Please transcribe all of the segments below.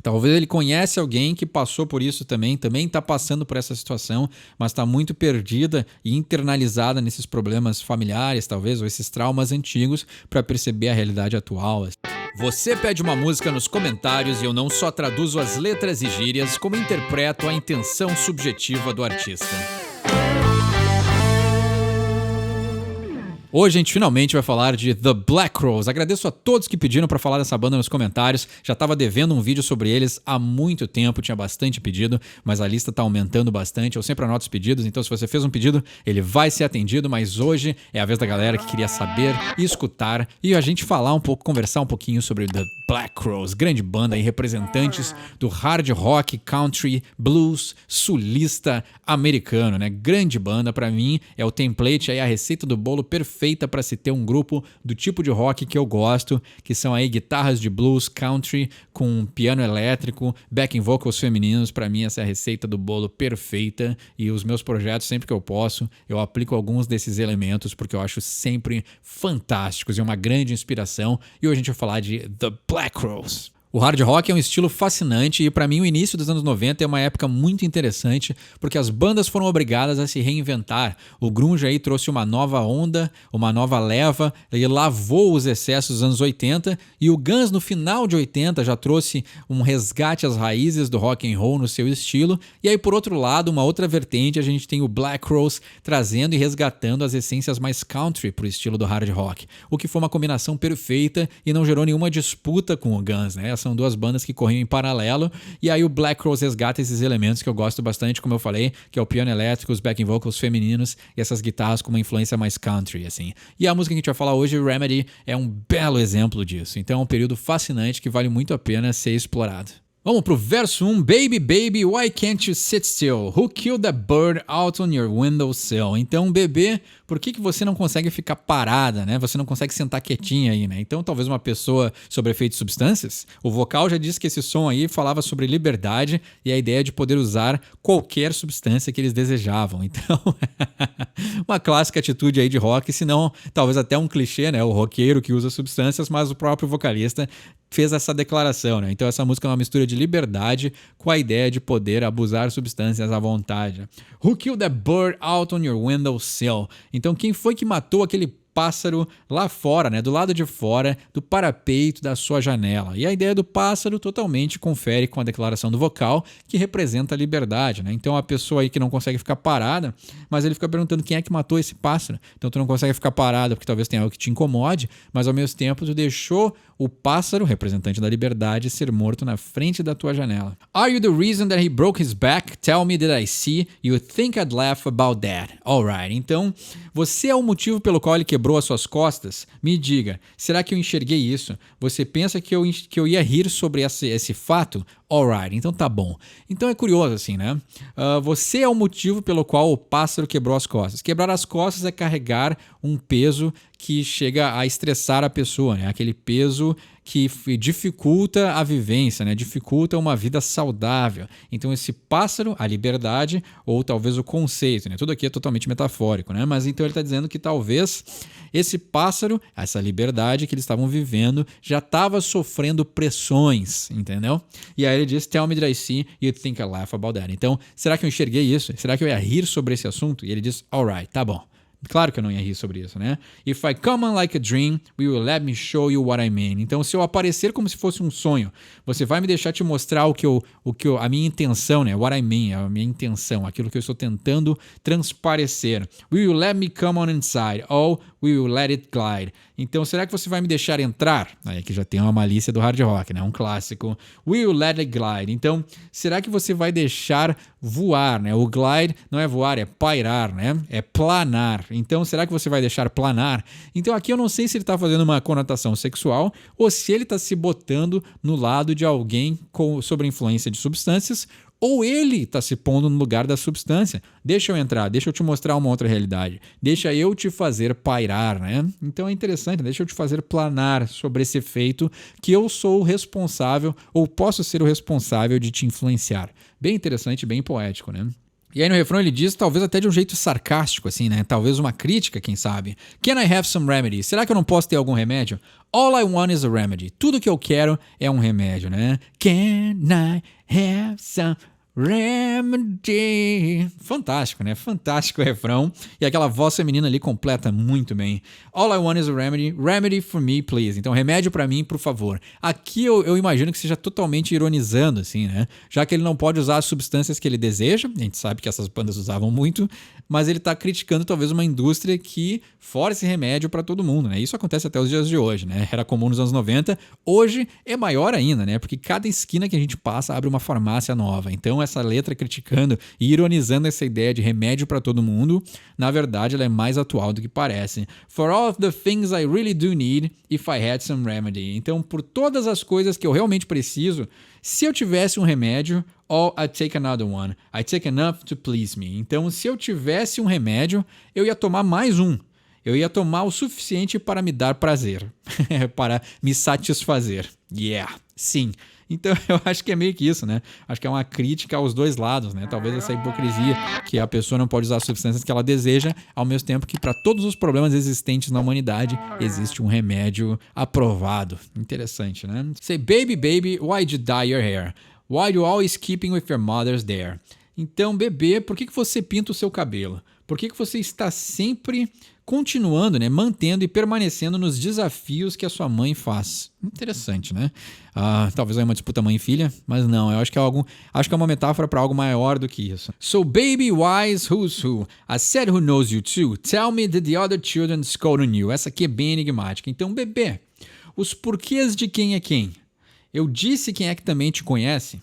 Talvez ele conhece alguém que passou por isso também está passando por essa situação, mas está muito perdida e internalizada nesses problemas familiares, talvez, ou esses traumas antigos, para perceber a realidade atual. Você pede uma música nos comentários e eu não só traduzo as letras e gírias, como interpreto a intenção subjetiva do artista. Hoje a gente finalmente vai falar de The Black Crowes. Agradeço a todos que pediram para falar dessa banda nos comentários. Já estava devendo um vídeo sobre eles há muito tempo, tinha bastante pedido, mas a lista está aumentando bastante. Eu sempre anoto os pedidos, então se você fez um pedido, ele vai ser atendido, mas hoje é a vez da galera que queria saber e escutar e a gente falar um pouco, conversar um pouquinho sobre The Black Crowes, grande banda e representantes do hard rock, country, blues, sulista americano, né? Grande banda, para mim é o template, aí a receita do bolo perfeita para se ter um grupo do tipo de rock que eu gosto, que são aí guitarras de blues, country, com piano elétrico, backing vocals femininos. Para mim essa é a receita do bolo perfeita e os meus projetos, sempre que eu posso, eu aplico alguns desses elementos porque eu acho sempre fantásticos e uma grande inspiração. E hoje a gente vai falar de The Black Crowes. O hard rock é um estilo fascinante e para mim o início dos anos 90 é uma época muito interessante porque as bandas foram obrigadas a se reinventar. O grunge aí trouxe uma nova onda, uma nova leva, ele lavou os excessos dos anos 80 e o Guns no final de 80 já trouxe um resgate às raízes do rock and roll no seu estilo. E aí por outro lado, uma outra vertente, a gente tem o Black Crowes trazendo e resgatando as essências mais country pro estilo do hard rock, o que foi uma combinação perfeita e não gerou nenhuma disputa com o Guns, né? São duas bandas que corriam em paralelo, e aí o Black Crowes resgata esses elementos que eu gosto bastante, como eu falei, que é o piano elétrico, os backing vocals femininos e essas guitarras com uma influência mais country, assim. E a música que a gente vai falar hoje, Remedy, é um belo exemplo disso. Então é um período fascinante que vale muito a pena ser explorado. Vamos pro verso 1. Baby, baby, why can't you sit still? Who killed that bird out on your windowsill? Então, bebê, por que você não consegue ficar parada, né? Você não consegue sentar quietinha aí, né? Então, talvez uma pessoa sobre efeito de substâncias? O vocal já disse que esse som aí falava sobre liberdade e a ideia de poder usar qualquer substância que eles desejavam. Então, uma clássica atitude aí de rock, se não, talvez até um clichê, né? O roqueiro que usa substâncias, mas o próprio vocalista fez essa declaração, né? Então essa música é uma mistura de liberdade com a ideia de poder abusar substâncias à vontade. Who killed that bird out on your windowsill? Então quem foi que matou aquele pássaro lá fora, né, do lado de fora do parapeito da sua janela? E a ideia do pássaro totalmente confere com a declaração do vocal, que representa a liberdade, né? Então a pessoa aí que não consegue ficar parada, mas ele fica perguntando quem é que matou esse pássaro. Então tu não consegue ficar parada porque talvez tenha algo que te incomode, mas ao mesmo tempo tu deixou o pássaro, representante da liberdade, ser morto na frente da tua janela. Are you the reason that he broke his back? Tell me that I see. You think I'd laugh about that? Alright, então você é o motivo pelo qual ele quebrou as suas costas? Me diga, será que eu enxerguei isso? Você pensa que eu ia rir sobre esse fato? Alright, então tá bom. Então é curioso assim, né? Você é o motivo pelo qual o pássaro quebrou as costas. Quebrar as costas é carregar um peso que chega a estressar a pessoa, né? Aquele peso que dificulta a vivência, né? Dificulta uma vida saudável. Então esse pássaro, a liberdade, ou talvez o conceito, né? Tudo aqui é totalmente metafórico, né? Mas então ele está dizendo que talvez esse pássaro, essa liberdade que eles estavam vivendo, já estava sofrendo pressões, entendeu? E aí ele diz, tell me that I see, you think I laugh about that. Então, será que eu enxerguei isso? Será que eu ia rir sobre esse assunto? E ele diz, alright, tá bom. Claro que eu não ia rir sobre isso, né? If I come on like a dream, will you let me show you what I mean? Então, se eu aparecer como se fosse um sonho, você vai me deixar te mostrar a minha intenção, né? What I mean, a minha intenção, aquilo que eu estou tentando transparecer. Will you let me come on inside? Or will you let it glide? Então, será que você vai me deixar entrar? Aí aqui já tem uma malícia do hard rock, né? Um clássico. Will you let it glide? Então, será que você vai deixar voar, né? O glide não é voar, é pairar, né? É planar. Então, será que você vai deixar planar? Então, aqui eu não sei se ele está fazendo uma conotação sexual ou se ele está se botando no lado de alguém sob a influência de substâncias, ou ele está se pondo no lugar da substância. Deixa eu entrar, deixa eu te mostrar uma outra realidade. Deixa eu te fazer pairar, né? Então é interessante, deixa eu te fazer planar sobre esse efeito que eu sou o responsável ou posso ser o responsável de te influenciar. Bem interessante, bem poético, né? E aí no refrão ele diz, talvez até de um jeito sarcástico, assim, né? Talvez uma crítica, quem sabe. Can I have some remedy? Será que eu não posso ter algum remédio? All I want is a remedy. Tudo que eu quero é um remédio, né? Can I have some remedy? Fantástico, né? Fantástico o refrão. E aquela voz feminina ali completa muito bem. All I want is a remedy. Remedy for me, please. Então, remédio pra mim, por favor. Aqui eu imagino que seja totalmente ironizando, assim, né? Já que ele não pode usar as substâncias que ele deseja. A gente sabe que essas bandas usavam muito. Mas ele tá criticando talvez uma indústria que force remédio pra todo mundo, né? Isso acontece até os dias de hoje, né? Era comum nos anos 90. Hoje é maior ainda, né? Porque cada esquina que a gente passa abre uma farmácia nova. Então, essa letra criticando e ironizando essa ideia de remédio para todo mundo, na verdade ela é mais atual do que parece. For all of the things I really do need, if I had some remedy. Então, por todas as coisas que eu realmente preciso, se eu tivesse um remédio, oh, I'd take another one. I'd take enough to please me. Então, se eu tivesse um remédio, eu ia tomar mais um. Eu ia tomar o suficiente para me dar prazer, para me satisfazer. Yeah, sim. Então eu acho que é meio que isso, né? Acho que é uma crítica aos dois lados, né? Talvez essa hipocrisia que a pessoa não pode usar as substâncias que ela deseja, ao mesmo tempo que para todos os problemas existentes na humanidade existe um remédio aprovado. Interessante, né? Say, baby, baby, why'd you dye your hair? Why you always keeping with your mother's there? Então, bebê, por que você pinta o seu cabelo? Por que você está sempre continuando, né, mantendo e permanecendo nos desafios que a sua mãe faz? Interessante, né? Talvez é uma disputa mãe e filha, mas não, eu acho que é uma metáfora para algo maior do que isso. So baby wise, who's who? I said who knows you too. Tell me did the other children scold on you? Essa aqui é bem enigmática. Então, bebê, os porquês de quem é quem? Eu disse quem é que também te conhece?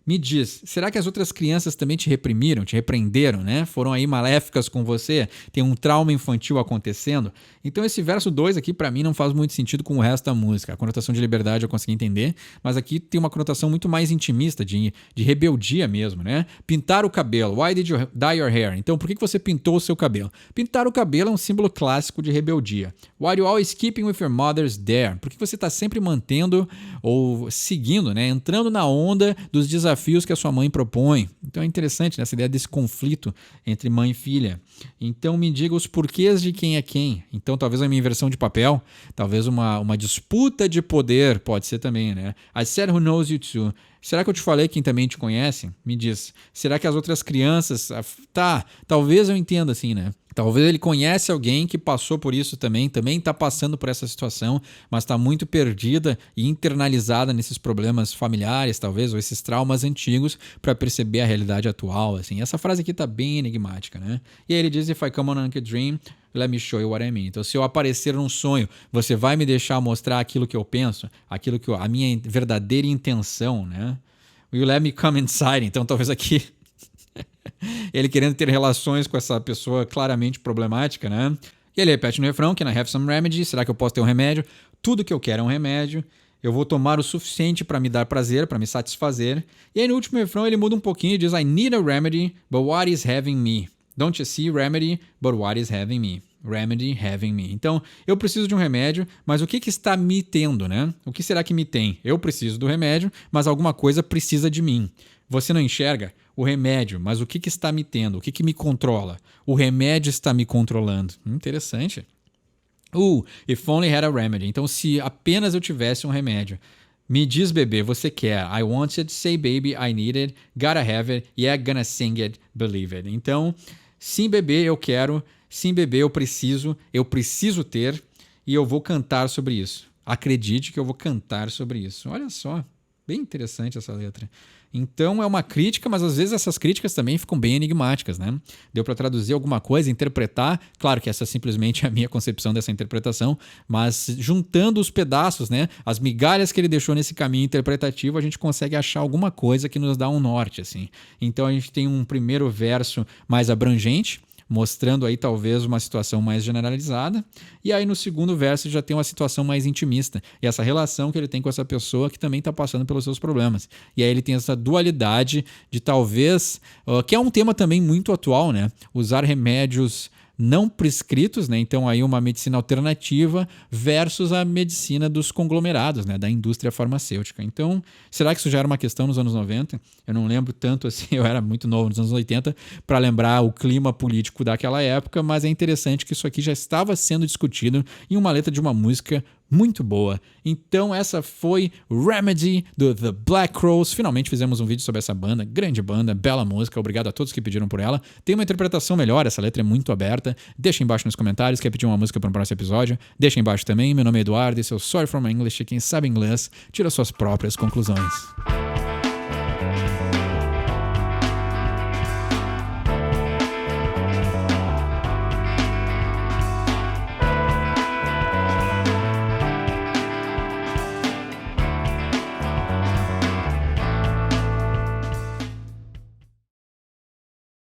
Me diz, será que as outras crianças também te reprimiram, te repreenderam, né? Foram aí maléficas com você? Tem um trauma infantil acontecendo? Então esse verso 2 aqui pra mim não faz muito sentido com o resto da música. A conotação de liberdade eu consegui entender, mas aqui tem uma conotação muito mais intimista, de rebeldia mesmo, né? Pintar o cabelo. Why did you dye your hair? Então por que você pintou o seu cabelo? Pintar o cabelo é um símbolo clássico de rebeldia. Why are you always keeping with your mother's there? Por que você está sempre mantendo ou seguindo, né? Entrando na onda dos desafios que a sua mãe propõe. Então é interessante, né, essa ideia desse conflito entre mãe e filha. Então me diga os porquês de quem é quem. Então talvez a minha inversão de papel, talvez uma disputa de poder, pode ser também, né? I said who knows you too. Será que eu te falei quem também te conhece? Me diz. Será que as outras crianças... talvez eu entenda assim, né? Talvez ele conhece alguém que passou por isso também está passando por essa situação, mas está muito perdida e internalizada nesses problemas familiares, talvez, ou esses traumas antigos, para perceber a realidade atual, assim. Essa frase aqui está bem enigmática, né? E aí ele diz, if I come on a dream, let me show you what I mean. Então, se eu aparecer num sonho, você vai me deixar mostrar aquilo que eu penso, aquilo que a minha verdadeira intenção, né? Will you let me come inside? Então, talvez aqui... ele querendo ter relações com essa pessoa claramente problemática, né? E ele repete no refrão, can I have some remedy? Será que eu posso ter um remédio? Tudo que eu quero é um remédio. Eu vou tomar o suficiente para me dar prazer, para me satisfazer. E aí no último refrão ele muda um pouquinho e diz, I need a remedy, but what is having me? Don't you see remedy, but what is having me? Remedy, having me. Então, eu preciso de um remédio, mas o que está me tendo, né? O que será que me tem? Eu preciso do remédio, mas alguma coisa precisa de mim. Você não enxerga o remédio, mas o que está me tendo? O que me controla? O remédio está me controlando. Interessante. If only had a remedy. Então, se apenas eu tivesse um remédio. Me diz, bebê, você quer. I want it, say baby, I need it, gotta have it, yeah, gonna sing it, believe it. Então, sim, bebê, eu quero. Sim, bebê, eu preciso ter e eu vou cantar sobre isso. Acredite que eu vou cantar sobre isso. Olha só, bem interessante essa letra. Então é uma crítica, mas às vezes essas críticas também ficam bem enigmáticas, né? Deu para traduzir alguma coisa, interpretar. Claro que essa é simplesmente a minha concepção dessa interpretação, mas juntando os pedaços, né? As migalhas que ele deixou nesse caminho interpretativo, a gente consegue achar alguma coisa que nos dá um norte, assim. Então a gente tem um primeiro verso mais abrangente, mostrando aí talvez uma situação mais generalizada, e aí no segundo verso já tem uma situação mais intimista, e essa relação que ele tem com essa pessoa que também está passando pelos seus problemas. E aí ele tem essa dualidade de talvez, que é um tema também muito atual, né? Usar remédios não prescritos, né? Então aí uma medicina alternativa versus a medicina dos conglomerados, né? Da indústria farmacêutica. Então, será que isso já era uma questão nos anos 90? Eu não lembro tanto assim, eu era muito novo nos anos 80 para lembrar o clima político daquela época, mas é interessante que isso aqui já estava sendo discutido em uma letra de uma música muito boa. Então essa foi Remedy do The Black Crowes. Finalmente fizemos um vídeo sobre essa banda, grande banda, bela música, obrigado a todos que pediram por ela. Tem uma interpretação melhor, essa letra é muito aberta. Deixa embaixo nos comentários, quer pedir uma música para um próximo episódio? Deixa embaixo também. Meu nome é Eduardo, esse é o Sorry for My English, quem sabe inglês tira suas próprias conclusões.